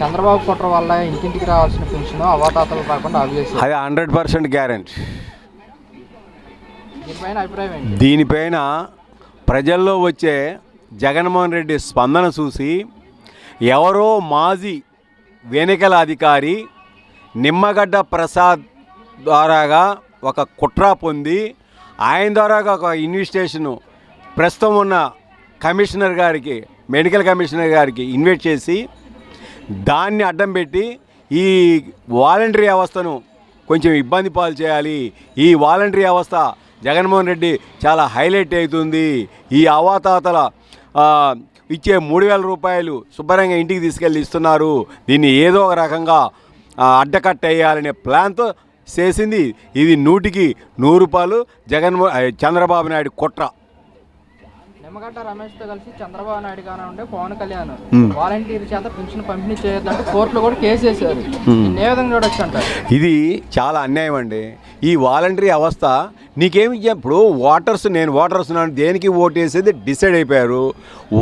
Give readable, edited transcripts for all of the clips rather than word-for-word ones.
చంద్రబాబు కుట్ర వల్ల ఇంటింటికి రావాల్సిన పెన్షన్ అవతాతలు కాకుండా ఆపేశారు. అది 100% గ్యారెంటీ. దీనిపైన అభిప్రాయం ఏంటి? దీనిపైన ప్రజల్లో వచ్చే జగన్మోహన్ రెడ్డి స్పందన చూసి ఎవరో మాజీ ఎన్నికల అధికారి నిమ్మగడ్డ ప్రసాద్ ద్వారాగా ఒక కుట్ర పొంది ఆయన ద్వారాగా ఒక ఇన్వెస్టిగేషను ప్రస్తుతం ఉన్న కమిషనర్ గారికి, మెడికల్ కమిషనర్ గారికి ఇన్వైట్ చేసి దాన్ని అడ్డం పెట్టి ఈ వాలంటరీ వ్యవస్థను కొంచెం ఇబ్బంది పాలు చేయాలి, ఈ వాలంటరీ వ్యవస్థ జగన్మోహన్ రెడ్డి చాలా హైలైట్ అవుతుంది, ఈ అవాతాతల ఇచ్చే 3,000 రూపాయలు శుభ్రంగా ఇంటికి తీసుకెళ్ళి ఇస్తున్నారు, దీన్ని ఏదో ఒక రకంగా అడ్డకట్టేయాలనే ప్లాన్తో చేసింది. ఇది 100కి 100 చంద్రబాబు నాయుడు కుట్ర. నిమ్మగడ్డ రమేష్తో కలిసి చంద్రబాబు నాయుడు కానివ్వండి, పవన్ కళ్యాణ్ వాలంటీర్ చేత పెన్షన్ పంపిణీ చేయొద్దంటే కోర్టులో కూడా కేసు వేశారు. ఏ విధంగా చూడొచ్చు అంటారు? ఇది చాలా అన్యాయం అండి. ఈ వాలంటరీ వ్యవస్థ నీకేమి ఇప్పుడు నేను ఓటర్స్ దేనికి ఓటు వేసేది డిసైడ్ అయిపోయారు.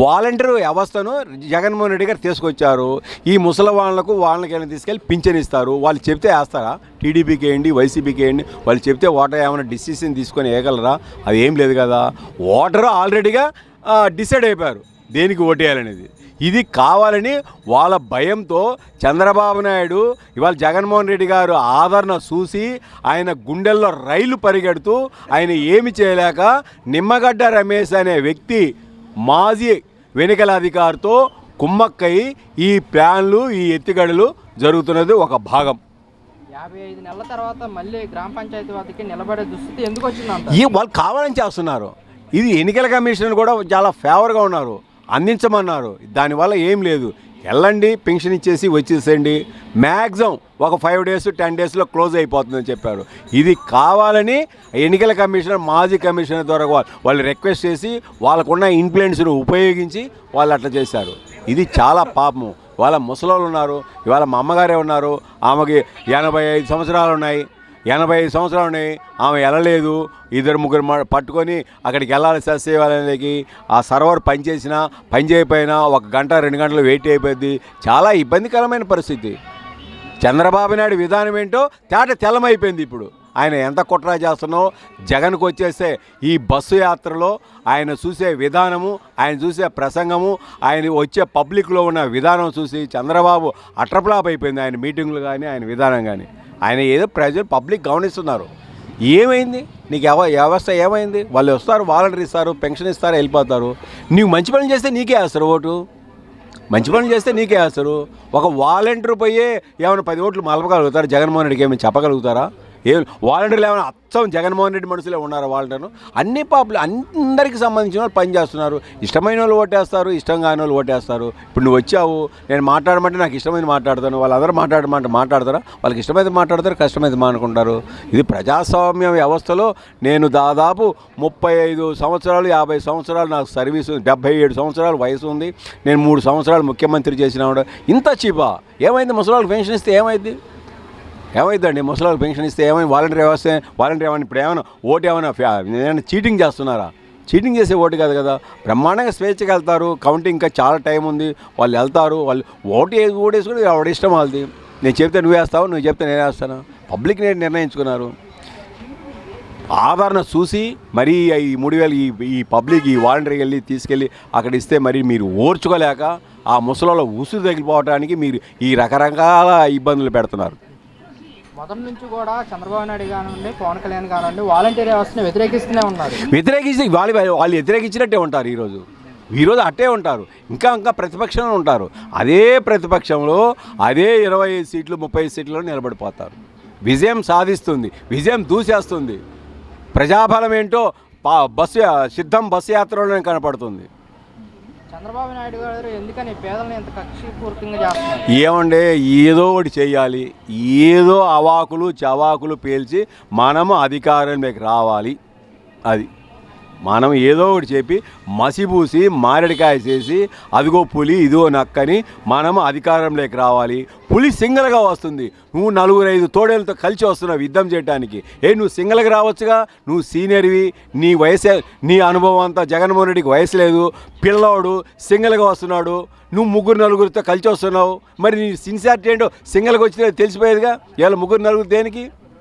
వాలంటరీ వ్యవస్థను జగన్మోహన్ రెడ్డి గారు తీసుకొచ్చారు. ఈ ముసలి వాళ్ళకి తీసుకెళ్ళి పింఛన్ ఇస్తారు. వాళ్ళు చెప్తే వేస్తారా? టీడీపీకి వేయండి, వైసీపీకి వేయండి, వాళ్ళు చెప్తే ఓటర్ ఏమైనా డిసిషన్ తీసుకొని వేయగలరా? అది ఏం లేదు కదా. ఓటరు ఆల్రెడీగా డిసైడ్ అయిపోయారు దేనికి ఓటేయాలనేది. ఇది కావాలని వాళ్ళ భయంతో చంద్రబాబు నాయుడు ఇవాళ జగన్మోహన్ రెడ్డి గారు ఆదరణ చూసి ఆయన గుండెల్లో రైలు పరిగెడుతూ ఆయన ఏమి చేయలేక నిమ్మగడ్డ రమేష్ అనే వ్యక్తి మాజీ ఎన్నికల అధికారితో కుమ్మక్కై ఈ ప్లాన్లు, ఈ ఎత్తుగడలు జరుగుతున్నది ఒక భాగం. 55 నెలల తర్వాత మళ్ళీ గ్రామ పంచాయతీ వద్దకి నిలబడే దుస్థితి ఎందుకు వచ్చిందంట? వాళ్ళు కావాలని చేస్తున్నారు. ఇది ఎన్నికల కమిషన్ కూడా చాలా ఫేవర్గా ఉన్నారు, అందించమన్నారు. దానివల్ల ఏం లేదు, వెళ్ళండి పెన్షన్ ఇచ్చేసి వచ్చేసేయండి, మ్యాక్సిమం ఒక 5 days 10 daysలో క్లోజ్ అయిపోతుందని చెప్పారు. ఇది కావాలని ఎన్నికల కమిషనర్, మాజీ కమిషనర్ ద్వారా వాళ్ళు రిక్వెస్ట్ చేసి వాళ్ళకున్న ఇన్ఫ్లుయెన్స్ను ఉపయోగించి వాళ్ళు అట్లా చేశారు. ఇది చాలా పాపము. వాళ్ళ ముసలోళ్ళు ఉన్నారు, ఇవాళ మా అమ్మగారే ఉన్నారు, ఆమెకి 85 సంవత్సరాలు ఉన్నాయి, 85 సంవత్సరాలు ఉన్నాయి, ఆమె వెళ్ళలేదు. 2-3 పట్టుకొని అక్కడికి వెళ్ళాలి సచివాలయానికి. ఆ సర్వర్ పనిచేసినా పని చేయకపోయినా 1 గంట 2 గంటలు వెయిట్ అయిపోయింది. చాలా ఇబ్బందికరమైన పరిస్థితి. చంద్రబాబు నాయుడు విధానం ఏంటో తెల్లమైపోయింది. ఇప్పుడు ఆయన ఎంత కుట్ర చేస్తున్నో జగన్కు వచ్చేస్తే ఈ బస్సు యాత్రలో ఆయన చూసే విధానము, ఆయన చూసే ప్రసంగము, ఆయన వచ్చే పబ్లిక్లో ఉన్న విధానం చూసి చంద్రబాబు అట్రప్లాప్ అయిపోయింది. ఆయన మీటింగ్లు కానీ, ఆయన విధానం కానీ. ఆయన ఏదో ప్రజలు పబ్లిక్ గమనిస్తున్నారు. ఏమైంది నీకు వ్యవస్థ ఏమైంది? వాళ్ళు వస్తారు, వాలంటీర్ ఇస్తారు, పెన్షన్ ఇస్తారు, వెళ్ళిపోతారు. నీవు మంచి పనులు చేస్తే నీకే వేస్తారు ఓటు, మంచి పనులు చేస్తే నీకే వేస్తారు. ఒక వాలంటీర్ పోయే ఏమైనా 10 ఓట్లు మలపగలుగుతారు? జగన్మోహన్ రెడ్డికి ఏమైనా చెప్పగలుగుతారా? వాలంటీర్లు ఏమైనా అచ్చం జగన్మోహన్ రెడ్డి మనుషులే ఉన్నారు వాలంటీర్లు? అన్ని అందరికీ సంబంధించిన వాళ్ళు పని చేస్తున్నారు. ఇష్టమైన వాళ్ళు ఓటేస్తారు, ఇష్టం కాని వాళ్ళు ఓటేస్తారు. ఇప్పుడు నువ్వు వచ్చావు, నేను మాట్లాడమంటే నాకు ఇష్టమైంది మాట్లాడతాను, వాళ్ళందరూ మాట్లాడతారా? వాళ్ళకి ఇష్టమైతే మాట్లాడతారు, కష్టమైతే మానుకుంటారు. ఇది ప్రజాస్వామ్య వ్యవస్థలో నేను దాదాపు 35 సంవత్సరాలు 50 సంవత్సరాలు నాకు సర్వీసు, 77 సంవత్సరాల వయసు ఉంది. నేను 3 సంవత్సరాలు ముఖ్యమంత్రి చేసినాడు. ఇంత చీపా? ఏమైంది? ముసలాళ్ళకి పెన్షన్ ఇస్తే ఏమైందండి? ముసలాళ్ళకి పెన్షన్ ఇస్తే ఏమైంది? వాలంటీర్ ఏమైనా ఇప్పుడు ఏమైనా ఓటు ఏమైనా చీటింగ్ చేస్తున్నారా? చీటింగ్ చేసే ఓటు కాదు కదా. బ్రహ్మాండంగా స్వేచ్ఛగా వెళ్తారు. కౌంటింగ్ ఇంకా చాలా టైం ఉంది. వాళ్ళు వెళ్తారు, వాళ్ళు ఓటేసుకుని ఆవిడ ఇష్టం వాళ్ళది. నేను చెప్తే నువ్వు వేస్తావు, నువ్వు చెప్తే నేను వేస్తాను. పబ్లిక్ నేను నిర్ణయించుకున్నారు. ఆదరణ చూసి మరీ ఈ 3,000 ఈ పబ్లిక్ ఈ వాలంటీర్కి వెళ్ళి తీసుకెళ్ళి అక్కడ ఇస్తే మరి మీరు ఓర్చుకోలేక ఆ ముసలలో ఉసురు తగిలిపోవడానికి మీరు ఈ రకరకాల ఇబ్బందులు పెడుతున్నారు. మొదటి నుంచి కూడా చంద్రబాబు నాయుడు కానివ్వండి, పవన్ కళ్యాణ్ కానివ్వండి వాలంటీర్ వ్యవస్థను వ్యతిరేకిస్తూనే ఉన్నారు. వాళ్ళు వ్యతిరేకించినట్టే ఉంటారు. ఈరోజు అట్టే ఉంటారు. ఇంకా ప్రతిపక్షంలో ఉంటారు. అదే ప్రతిపక్షంలో అదే 25 సీట్లు 30 సీట్లలో నిలబడిపోతారు. విజయం సాధిస్తుంది, విజయం దూసేస్తుంది. ప్రజాబలం ఏంటో బస్సు యాత్రలోనే కనపడుతుంది. చంద్రబాబు నాయుడు గారు ఎందుకని పేదలను ఎంత కక్షపూర్వకంగా చేస్తున్నారు? ఏమంటే ఏదో ఒకటి చేయాలి, ఏదో అవాకులు చవాకులు పేల్చి మనము అధికారంలోకి రావాలి. అది మనం ఏదో ఒకటి చెప్పి మసిబూసి మారేడుకాయ చేసి అదిగో పులి ఇదిగో నక్కని మనం అధికారంలోకి రావాలి. పులి సింగల్గా వస్తుంది, నువ్వు 4-5 తోడేళ్ళతో కలిసి వస్తున్నావు యుద్ధం చేయడానికి. నువ్వు సింగల్గా రావచ్చుగా, నువ్వు సీనియర్వి, నీ వయసే, నీ అనుభవం అంతా. జగన్మోహన్ రెడ్డికి వయసు లేదు, పిల్లవాడు సింగల్గా వస్తున్నాడు, నువ్వు 3-4 కలిసి వస్తున్నావు. మరి నీ సిన్సియారిటీ ఏంటో సింగల్గా వచ్చినా తెలిసిపోయేదిగా. ఇలా 3-4 దేనికి?